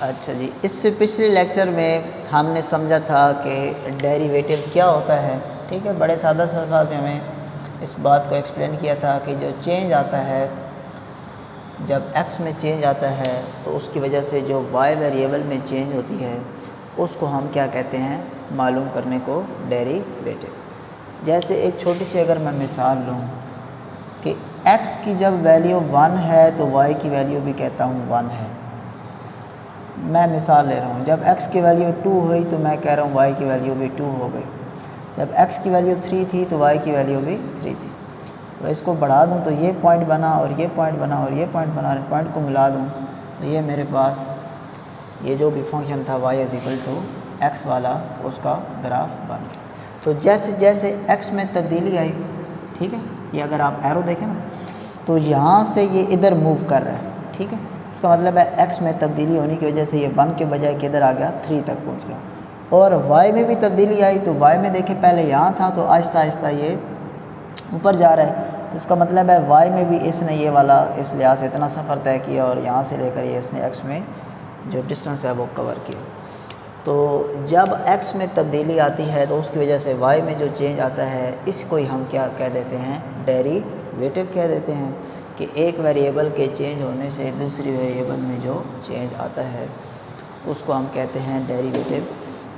अच्छा जी, इससे पिछले लेक्चर में हमने समझा था कि डेरिवेटिव क्या होता है। ठीक है, बड़े सादा सा अल्फाज में हमें इस बात को एक्सप्लेन किया था कि जो चेंज आता है, जब x में चेंज आता है तो उसकी वजह से जो y वेरिएबल में चेंज होती है उसको हम क्या कहते हैं, मालूम करने को डेरिवेटिव। जैसे एक छोटी सी अगर मैं मिसाल लूँ कि x की जब वैल्यू 1 है तो y की वैल्यू भी कहता हूँ 1 है। मैं मिसाल ले रहा हूँ, जब x की वैल्यू 2 हुई तो मैं कह रहा हूँ y की वैल्यू भी 2 हो गई। जब x की वैल्यू 3 थी तो y की वैल्यू भी 3 थी। तो इसको बढ़ा दूँ तो ये पॉइंट बना और ये पॉइंट बना और ये पॉइंट बना, और पॉइंट को मिला दूँ तो ये मेरे पास ये जो भी फंक्शन था y = x वाला, उसका ग्राफ बन गया। तो जैसे जैसे x में तब्दीली आई, ठीक है, ये अगर आप एरो देखें ना तो यहाँ से ये इधर मूव कर रहा है। ठीक है, इसका मतलब है x में तब्दीली होने की वजह से ये 1 के बजाय किधर आ गया, 3 तक पहुँच गया। और y में भी तब्दीली आई तो y में देखें पहले यहाँ था तो आहिस्ता आहिस्ता ये ऊपर जा रहा है। तो इसका मतलब है y में भी इसने ये वाला इस लिहाज से इतना सफ़र तय किया और यहाँ से लेकर ये इसने x में जो डिस्टेंस है वो कवर किया। तो जब x में तब्दीली आती है तो उसकी वजह से y में जो चेंज आता है इसको ही हम क्या कह देते हैं, डेरिवेटिव कह देते हैं। कि एक वेरिएबल के चेंज होने से दूसरी वेरिएबल में जो चेंज आता है उसको हम कहते हैं डेरिवेटिव।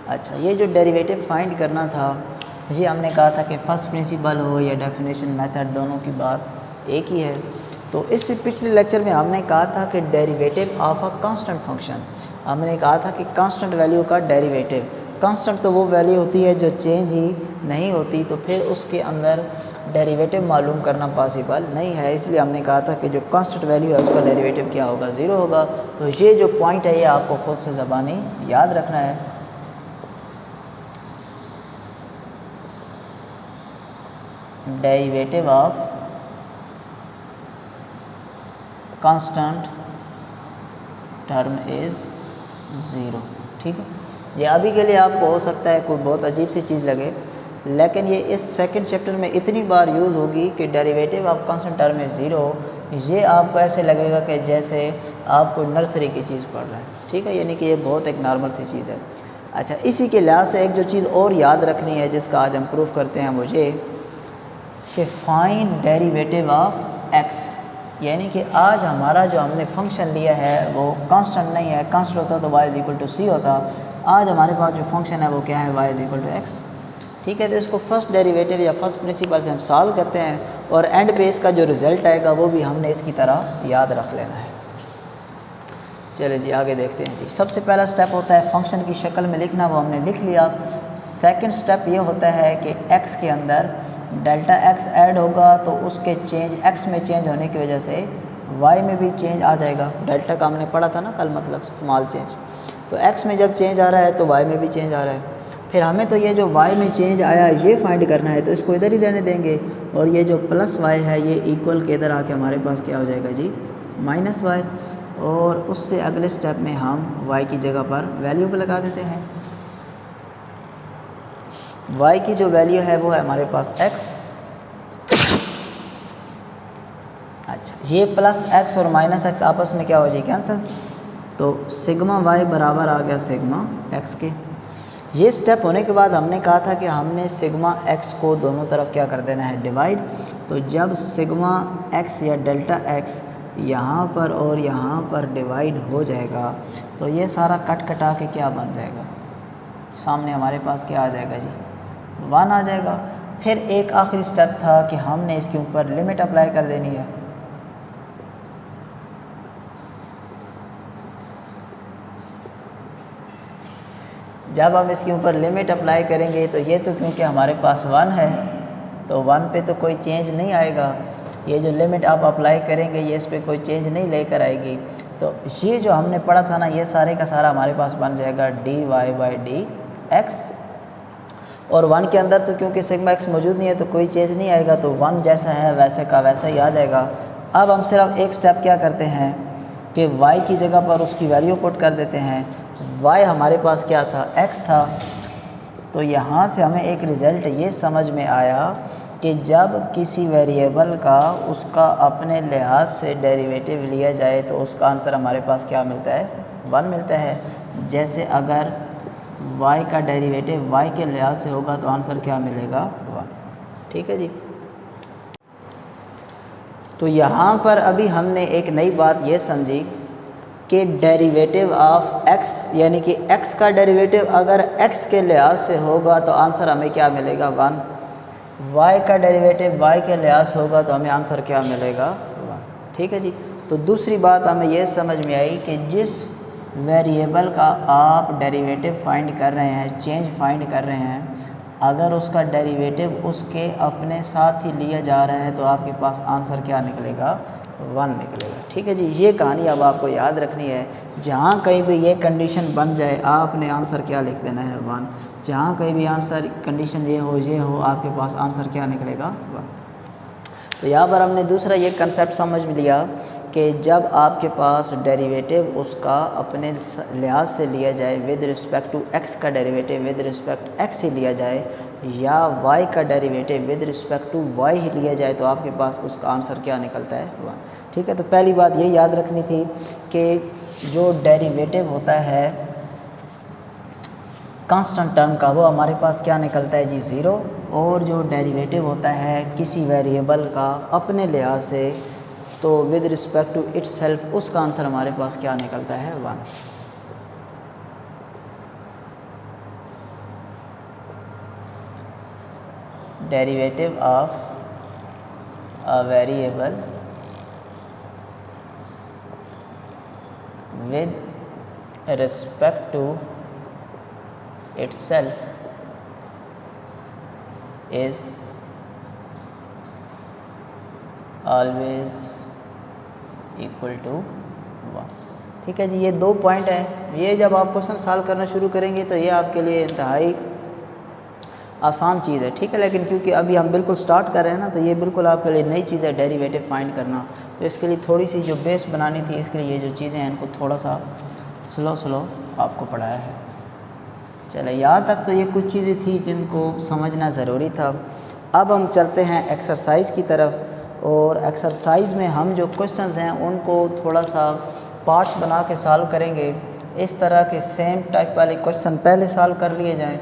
अच्छा, ये जो डेरिवेटिव फाइंड करना था, ये हमने कहा था कि फर्स्ट प्रिंसिपल हो या डेफिनेशन मेथड, दोनों की बात एक ही है। तो इससे पिछले लेक्चर में हमने कहा था कि derivative of a constant function, हमने कहा था कि कांस्टेंट वैल्यू का डेरिवेटिव, कांस्टेंट तो वो वैल्यू होती है जो चेंज ही नहीं होती, तो फिर उसके अंदर डेरिवेटिव मालूम करना पॉसिबल नहीं है। इसलिए हमने कहा था कि जो कांस्टेंट वैल्यू है उसका डेरिवेटिव क्या होगा, 0 होगा। तो ये जो पॉइंट है ये आपको खुद से ज़बानी याद रखना है। Derivative of constant term is 0। ठीक है, ये अभी के लिए आपको हो सकता है कोई बहुत अजीब सी चीज़ लगे, लेकिन ये इस सेकंड चैप्टर में इतनी बार यूज़ होगी कि derivative of constant term is 0, ये आपको ऐसे लगेगा कि जैसे आप कोई नर्सरी की चीज़ पढ़ रहे हैं। ठीक है, यानी कि ये बहुत एक नॉर्मल सी चीज़ है। अच्छा, इसी के लिहाज से एक जो चीज़ और याद रखनी है जिसका आज हम प्रूफ करते हैं मुझे, कि फाइंड डेरिवेटिव ऑफ x, यानी कि आज हमारा जो हमने फंक्शन लिया है वो कांस्टेंट नहीं है। कांस्टेंट होता तो y = c होता। आज हमारे पास जो फंक्शन है वो क्या है, y = x। ठीक है, तो इसको फर्स्ट डेरिवेटिव या फर्स्ट प्रिंसिपल से हम सॉल्व करते हैं और एंड पे इसका जो रिज़ल्ट आएगा वो भी हमने इसकी तरह याद रख लेना है। चलिए जी, आगे देखते हैं जी। सबसे पहला स्टेप होता है फंक्शन की शक्ल में लिखना, वो हमने लिख लिया। सेकंड स्टेप ये होता है कि x के अंदर डेल्टा x ऐड होगा तो उसके चेंज, x में चेंज होने की वजह से y में भी चेंज आ जाएगा। डेल्टा का हमने पढ़ा था ना कल, मतलब स्मॉल चेंज। तो x में जब चेंज आ रहा है तो y में भी चेंज आ रहा है। फिर हमें तो ये जो y में चेंज आया ये फाइंड करना है, तो इसको इधर ही रहने देंगे और ये जो प्लस y है ये इक्वल के इधर आके हमारे पास क्या हो जाएगा जी, -y। और उससे अगले स्टेप में हम y की जगह पर वैल्यू पे लगा देते हैं। y की जो वैल्यू है वो है हमारे पास x। अच्छा, ये प्लस x और माइनस x आपस में क्या हो जाए, कैंसिल। तो सिग्मा y बराबर आ गया सिग्मा x के। ये स्टेप होने के बाद हमने कहा था कि हमने सिग्मा x को दोनों तरफ क्या कर देना है, डिवाइड। तो जब सिग्मा x या डेल्टा x यहाँ पर और यहाँ पर डिवाइड हो जाएगा तो ये सारा कट कटा के क्या बन जाएगा, सामने हमारे पास क्या आ जाएगा जी, 1 आ जाएगा। फिर एक आखिरी स्टेप था कि हमने इसके ऊपर लिमिट अप्लाई कर देनी है। जब हम इसके ऊपर लिमिट अप्लाई करेंगे तो ये तो क्योंकि हमारे पास 1 है तो 1 पे तो कोई चेंज नहीं आएगा। ये जो लिमिट आप अप्लाई करेंगे ये इस पे कोई चेंज नहीं लेकर आएगी। तो ये जो हमने पढ़ा था ना, ये सारे का सारा हमारे पास बन जाएगा dy/dx। और 1 के अंदर तो क्योंकि सिग्मा x मौजूद नहीं है तो कोई चेंज नहीं आएगा, तो 1 जैसा है वैसे का वैसा ही आ जाएगा। अब हम सिर्फ एक स्टेप क्या करते हैं कि y की जगह पर उसकी वैल्यू पुट कर देते हैं। y हमारे पास क्या था, x था। तो यहाँ से हमें एक रिज़ल्ट ये समझ में आया कि जब किसी वेरिएबल का उसका अपने लिहाज से डेरिवेटिव लिया जाए तो उसका आंसर हमारे पास क्या मिलता है, 1 मिलता है। जैसे अगर y का डेरिवेटिव y के लिहाज से होगा तो आंसर क्या मिलेगा, 1। ठीक है जी। तो यहाँ पर अभी हमने एक नई बात ये समझी कि डेरिवेटिव ऑफ x यानी कि x का डेरिवेटिव अगर x के लिहाज से होगा तो आंसर हमें क्या मिलेगा, 1। y का डेरिवेटिव y के लिहाज से होगा तो हमें आंसर क्या मिलेगा, 1। ठीक है जी। तो दूसरी बात हमें ये समझ में आई कि जिस वेरिएबल का आप डेरिवेटिव फाइंड कर रहे हैं, चेंज फाइंड कर रहे हैं, अगर उसका डेरिवेटिव उसके अपने साथ ही लिया जा रहा है तो आपके पास आंसर क्या निकलेगा, 1 निकलेगा। ठीक है जी। ये कहानी अब आपको याद रखनी है। जहाँ कहीं भी ये कंडीशन बन जाए आपने आंसर क्या लिख देना है, 1। जहाँ कहीं भी आंसर कंडीशन ये हो आपके पास आंसर क्या निकलेगा, 1। तो यहाँ पर हमने दूसरा ये कंसेप्ट समझ लिया कि जब आपके पास डेरिवेटिव उसका अपने लिहाज से लिया जाए, विद रिस्पेक्ट टू x का डेरिवेटिव विद रिस्पेक्ट x ही लिया जाए, या y का derivative with respect to y ही लिया जाए तो आपके पास उसका आंसर क्या निकलता है, 1। ठीक है। तो पहली बात ये याद रखनी थी कि जो डेरिवेटिव होता है कांस्टेंट टर्म का वो हमारे पास क्या निकलता है जी, 0। और जो डेरिवेटिव होता है किसी वेरिएबल का अपने लिहाज से तो विद रिस्पेक्ट टू इटसेल्फ उसका आंसर हमारे पास क्या निकलता है, 1। Derivative of a variable with respect to itself is always equal to 1। ठीक है जी। ये 2 पॉइंट हैं। ये जब आप क्वेश्चन सॉल्व करना शुरू करेंगे तो ये आपके लिए इंतहाई आसान चीज़ है। ठीक है। लेकिन क्योंकि अभी हम बिल्कुल स्टार्ट कर रहे हैं ना, तो ये बिल्कुल आपके लिए नई चीज़ है डेरिवेटिव फाइंड करना। तो इसके लिए थोड़ी सी जो बेस बनानी थी, इसके लिए ये जो चीज़ें हैं इनको थोड़ा सा स्लो आपको पढ़ाया है। चले, यहाँ तक तो ये कुछ चीज़ें थी जिनको समझना ज़रूरी था। अब हम चलते हैं एक्सरसाइज की तरफ, और एक्सरसाइज में हम जो क्वेश्चंस हैं उनको थोड़ा सा पार्ट्स बना के सॉल्व करेंगे। इस तरह के सेम टाइप वाले क्वेश्चन पहले सॉल्व कर लिए जाएं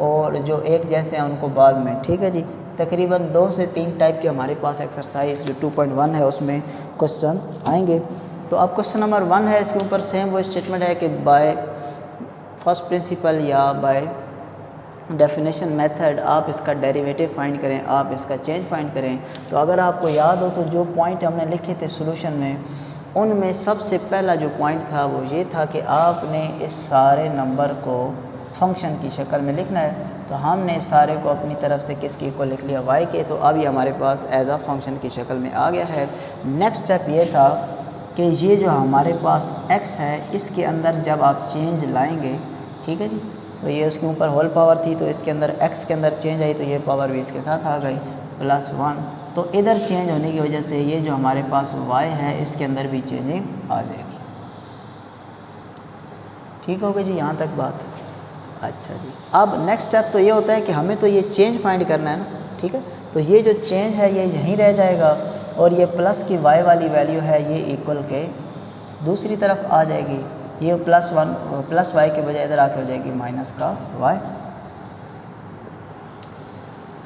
और जो एक जैसे हैं उनको बाद में। ठीक है जी। तकरीबन 2 से 3 टाइप के हमारे पास एक्सरसाइज जो 2.1 है उसमें क्वेश्चन आएंगे। तो अब क्वेश्चन नंबर 1 है, इसके ऊपर सेम वो स्टेटमेंट है कि बाय फर्स्ट प्रिंसिपल या बाय डेफिनेशन मेथड आप इसका डेरिवेटिव फाइंड करें, आप इसका चेंज फाइंड करें। तो अगर आपको याद हो तो जो पॉइंट हमने लिखे थे सॉल्यूशन में, उनमें सबसे पहला जो पॉइंट था वो ये था कि आपने इस सारे नंबर को फंक्शन की शक्ल में लिखना है। तो हमने इस सारे को अपनी तरफ से किसकी को लिख लिया, y के। तो अब ये हमारे पास एज अ फंक्शन की शक्ल में आ गया है। नेक्स्ट स्टेप ये था कि ये जो हमारे पास x है इसके अंदर जब आप चेंज लाएंगे, ठीक है जी, तो ये उसके ऊपर होल पावर थी तो इसके अंदर x के अंदर चेंज आई तो ये पावर भी इसके साथ आ गई +1। तो इधर चेंज होने की वजह से ये जो हमारे पास y है इसके अंदर भी चेंजिंग आ जाएगी। ठीक हो गई जी, यहाँ तक बात। अच्छा जी, अब नेक्स्ट स्टेप तो ये होता है कि हमें तो ये चेंज फाइंड करना है ना, ठीक है। तो ये जो चेंज है ये यहीं रह जाएगा और ये प्लस की y वाली वैल्यू है ये इक्वल के दूसरी तरफ आ जाएगी। ये +1 प्लस y के बजाय इधर आके हो जाएगी माइनस का y।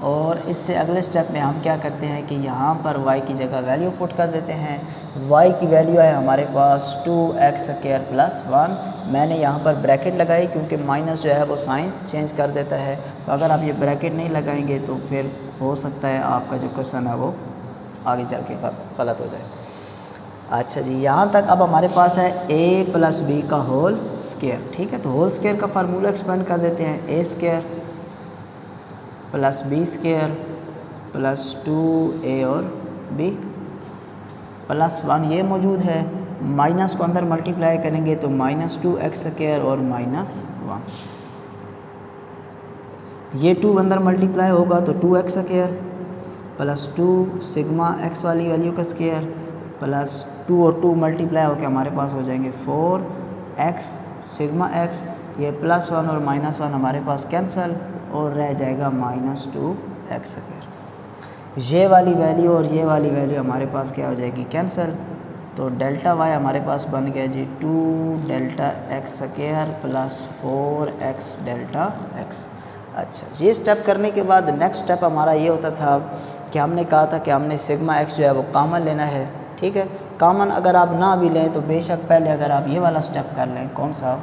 और इससे अगले स्टेप में हम क्या करते हैं कि यहाँ पर y की जगह वैल्यू पुट कर देते हैं। y की वैल्यू है हमारे पास 2x² +1। मैंने यहाँ पर ब्रैकेट लगाई क्योंकि माइनस जो है वो साइन चेंज कर देता है। तो अगर आप ये ब्रैकेट नहीं लगाएंगे तो फिर हो सकता है आपका जो क्वेश्चन है वो आगे चल के गलत हो जाए। अच्छा जी, यहाँ तक अब हमारे पास है a + b का होल स्क्वायर, ठीक है। तो होल स्क्वायर का फार्मूला एक्सपेंड कर देते हैं, a² + b² + 2a और b +1 ये मौजूद है। माइनस को अंदर मल्टीप्लाई करेंगे तो -2x² और -1। ये 2 अंदर मल्टीप्लाई होगा तो 2x² + 2 सिग्मा x वाली वैल्यू का स्क्वायर +2 और 2 मल्टीप्लाई होकर हमारे पास हो जाएंगे 4x सिग्मा x। ये +1 और -1 हमारे पास कैंसल और रह जाएगा -2x²। ये वाली वैल्यू और ये वाली वैल्यू हमारे पास क्या हो जाएगी, कैंसिल। तो डेल्टा वाई हमारे पास बन गया जी 2 delta x square plus 4x delta x. अच्छा, ये स्टेप करने के बाद नेक्स्ट स्टेप हमारा ये होता था कि हमने कहा था कि हमने सिग्मा एक्स जो है वो कॉमन लेना है। ठीक है, कॉमन अगर आप ना भी लें तो बेशक पहले अगर आप ये वाला स्टेप कर लें, कौन सा,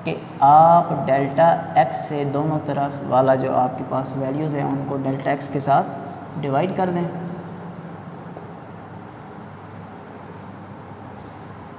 कि आप डेल्टा एक्स से दोनों तरफ वाला जो आपके पास वैल्यूज़ हैं उनको डेल्टा एक्स के साथ डिवाइड कर दें।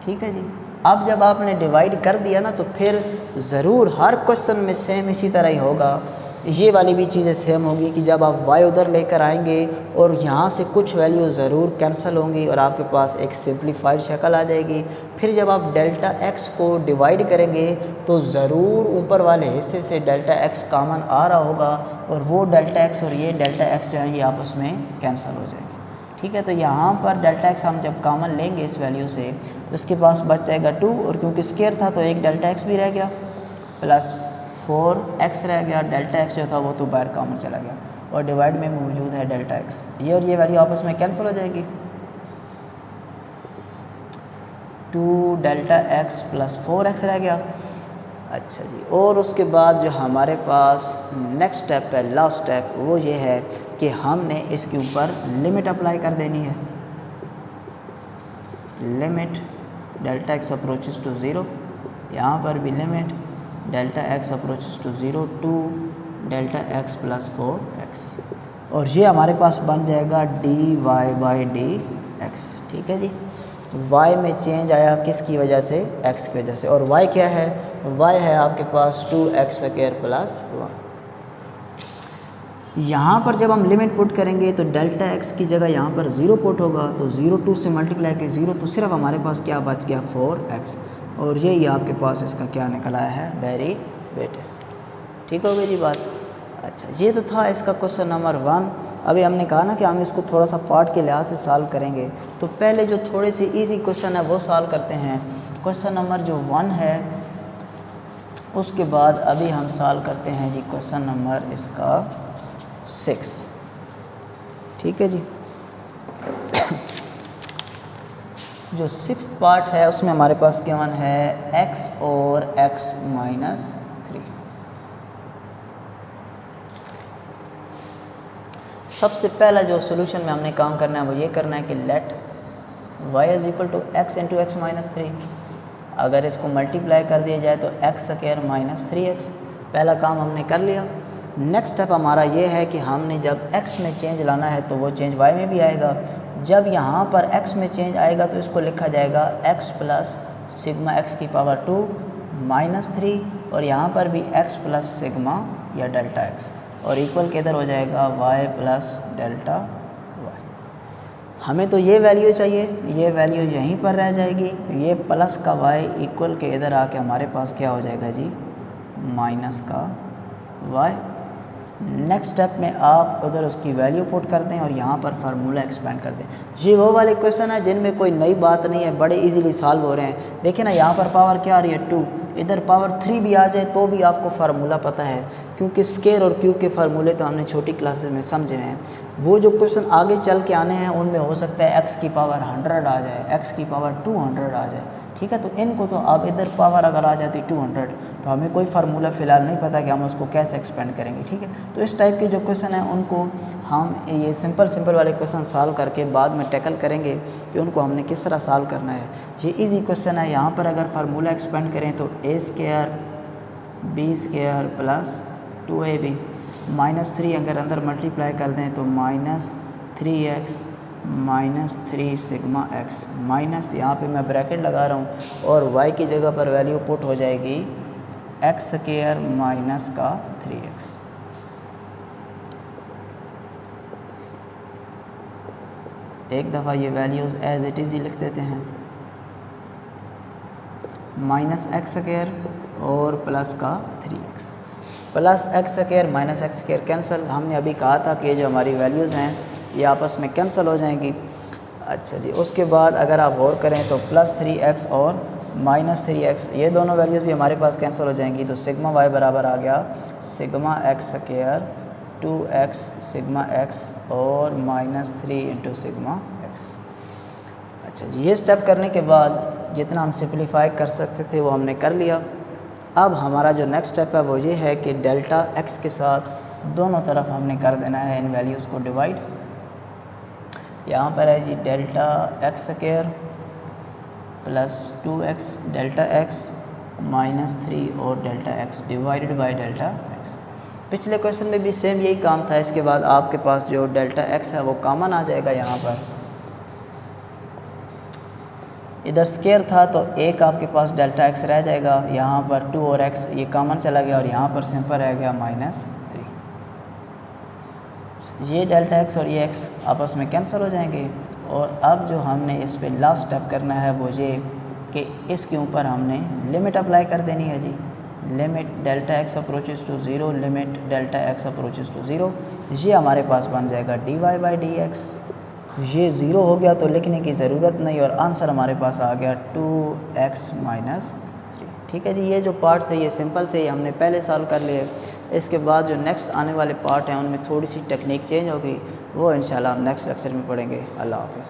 ठीक है जी, अब जब आपने डिवाइड कर दिया ना तो फिर ज़रूर हर क्वेश्चन में सेम इसी तरह ही होगा। ये वाली भी चीज़ें सेम होगी कि जब आप y उधर लेकर आएंगे और यहाँ से कुछ वैल्यू ज़रूर कैंसिल होंगी और आपके पास एक सिंप्लीफाइड शक्ल आ जाएगी। फिर जब आप डेल्टा x को डिवाइड करेंगे तो ज़रूर ऊपर वाले हिस्से से डेल्टा x कॉमन आ रहा होगा और वो डेल्टा x और ये डेल्टा x जो है ये आपस में कैंसिल हो जाएंगे। ठीक है, तो यहाँ पर डेल्टा x हम जब कॉमन लेंगे इस वैल्यू से तो उसके पास बच जाएगा 2 और क्योंकि स्क्वायर था तो एक डेल्टा x भी रह गया प्लस 4x रह गया। डेल्टा x जो था वो तो बाहर कॉमन चला गया और डिवाइड में मौजूद है डेल्टा x। ये और ये वैल्यू आपस में कैंसिल हो जाएगी। 2 डेल्टा x प्लस 4x रह गया। अच्छा जी, और उसके बाद जो हमारे पास नेक्स्ट स्टेप है, लास्ट स्टेप, वो ये है कि हमने इसके ऊपर लिमिट अप्लाई कर देनी है। Limit delta x approaches to 0, यहाँ पर भी limit delta x approaches to 0 to delta x plus 4x और ये हमारे पास बन जाएगा dy बाई dx। ठीक है जी, y में चेंज आया किसकी वजह से, x की वजह से, और y क्या है, y है आपके पास 2x स्क्वायर प्लस 1। यहाँ पर जब हम लिमिट पुट करेंगे तो डेल्टा x की जगह यहाँ पर 0 पुट होगा तो 0 2 से मल्टीप्लाई के 0 तो सिर्फ हमारे पास क्या बच गया 4x और यही आपके पास इसका क्या निकल आया है, डेरिवेटिव। ठीक हो गई जी बात। अच्छा, ये तो था इसका क्वेश्चन नंबर 1। अभी हमने कहा ना कि हम इसको थोड़ा सा पार्ट के लिहाज से सॉल्व करेंगे, तो पहले जो थोड़े से इजी क्वेश्चन है वो सॉल्व करते हैं। क्वेश्चन नंबर जो 1 है उसके बाद अभी हम सॉल्व करते हैं जी क्वेश्चन नंबर इसका 6। ठीक है जी, जो 6th पार्ट है उसमें हमारे पास गिवन है x और x माइनस 3। सबसे पहला जो सोल्यूशन में हमने काम करना है वो ये करना है कि let y is equal to x into x minus 3। अगर इसको मल्टीप्लाई कर दिया जाए तो x स्क्वायर माइनस 3x। पहला काम हमने कर लिया। नेक्स्ट स्टेप हमारा ये है कि हमने जब x में चेंज लाना है तो वो चेंज y में भी आएगा। जब यहाँ पर x में चेंज आएगा तो इसको लिखा जाएगा x प्लस सिग्मा x की पावर 2 माइनस 3 और यहाँ पर भी x प्लस सिग्मा या डेल्टा x और इक्वल के इधर हो जाएगा y प्लस डेल्टा y। हमें तो ये वैल्यू चाहिए, ये वैल्यू यहीं पर रह जाएगी, ये प्लस का y इक्वल के इधर आके हमारे पास क्या हो जाएगा जी, माइनस का y। नेक्स्ट स्टेप में आप उधर उसकी वैल्यू पुट कर दें और यहाँ पर फार्मूला एक्सपेंड कर दें। ये वो वाले क्वेश्चन है जिनमें कोई नई बात नहीं है, बड़े इजीली सॉल्व हो रहे हैं। देखिए ना, यहाँ पर पावर क्या आ रही है 2, इधर पावर 3 भी आ जाए तो भी आपको फार्मूला पता है, क्योंकि स्केयर और क्यूब के फार्मूले तो हमने छोटी क्लासेस में समझे हैं। वो जो क्वेश्चन आगे चल के आने हैं उनमें हो सकता है x की पावर 100 आ जाए, x की पावर 200 आ जाए। ठीक है, तो इनको तो आप इधर पावर अगर आ जाती 200 तो हमें कोई फार्मूला फ़िलहाल नहीं पता कि हम उसको कैसे एक्सपेंड करेंगे। ठीक है, तो इस टाइप के जो क्वेश्चन हैं उनको हम ये सिंपल वाले क्वेश्चन सॉल्व करके बाद में टैकल करेंगे कि उनको हमने किस तरह सॉल्व करना है। ये इजी क्वेश्चन है। यहाँ पर अगर फार्मूला एक्सपेंड करें तो a square b square plus 2ab minus 3 अगर अंदर मल्टीप्लाई कर दें तो minus 3x minus 3 sigma x minus, यहाँ पे मैं ब्रैकेट लगा रहा हूँ और y की जगह पर वैल्यू पुट हो जाएगी x स्क्वायर माइनस का 3x। एक दफ़ा ये वैल्यूज़ एज इट इज़ ही लिख देते हैं, माइनस एक्स स्क्वायर और प्लस का 3x। Plus x square minus x square cancel. हमने अभी कहा था कि जो हमारी वैल्यूज़ हैं ये आपस में कैंसिल हो जाएंगी। अच्छा जी, उसके बाद अगर आप गौर करें तो प्लस 3x और माइनस 3x ये दोनों वैल्यूज़ भी हमारे पास कैंसिल हो जाएंगी। तो सिग्मा y बराबर आ गया sigma x square 2x sigma x और -3 इंटू सिग्मा x। अच्छा जी, ये स्टेप करने के बाद जितना हम सिंप्लीफाई कर सकते थे वो हमने कर लिया। अब हमारा जो नेक्स्ट स्टेप है वो ये है कि डेल्टा x के साथ दोनों तरफ हमने कर देना है इन वैल्यूज़ को डिवाइड। यहाँ पर है जी delta x square plus 2x delta x -3 और delta x divided by delta x। पिछले क्वेश्चन में भी सेम यही काम था। इसके बाद आपके पास जो डेल्टा x है वो कॉमन आ जाएगा। यहाँ पर इधर स्क्वायर था तो एक आपके पास डेल्टा x रह जाएगा, यहाँ पर 2 और x ये कॉमन चला गया और यहाँ पर सिंपल रह गया -3। ये डेल्टा x और ये x आपस में कैंसिल हो जाएंगे। और अब जो हमने इस पे लास्ट स्टेप करना है वो ये कि इसके ऊपर हमने लिमिट अप्लाई कर देनी है जी। Limit delta x approaches to 0, limit delta x approaches to 0। ये हमारे पास बन जाएगा dy/dx। ये 0 हो गया तो लिखने की ज़रूरत नहीं और आंसर हमारे पास आ गया 2x - 3। ठीक है जी, ये जो पार्ट थे ये सिंपल थे, ये हमने पहले सॉल्व कर लिए। इसके बाद जो नेक्स्ट आने वाले पार्ट हैं उनमें थोड़ी सी टेक्निक चेंज होगी, वो इंशाल्लाह हम नेक्स्ट लेक्चर में पढ़ेंगे। अल्लाह हाफ़िज़।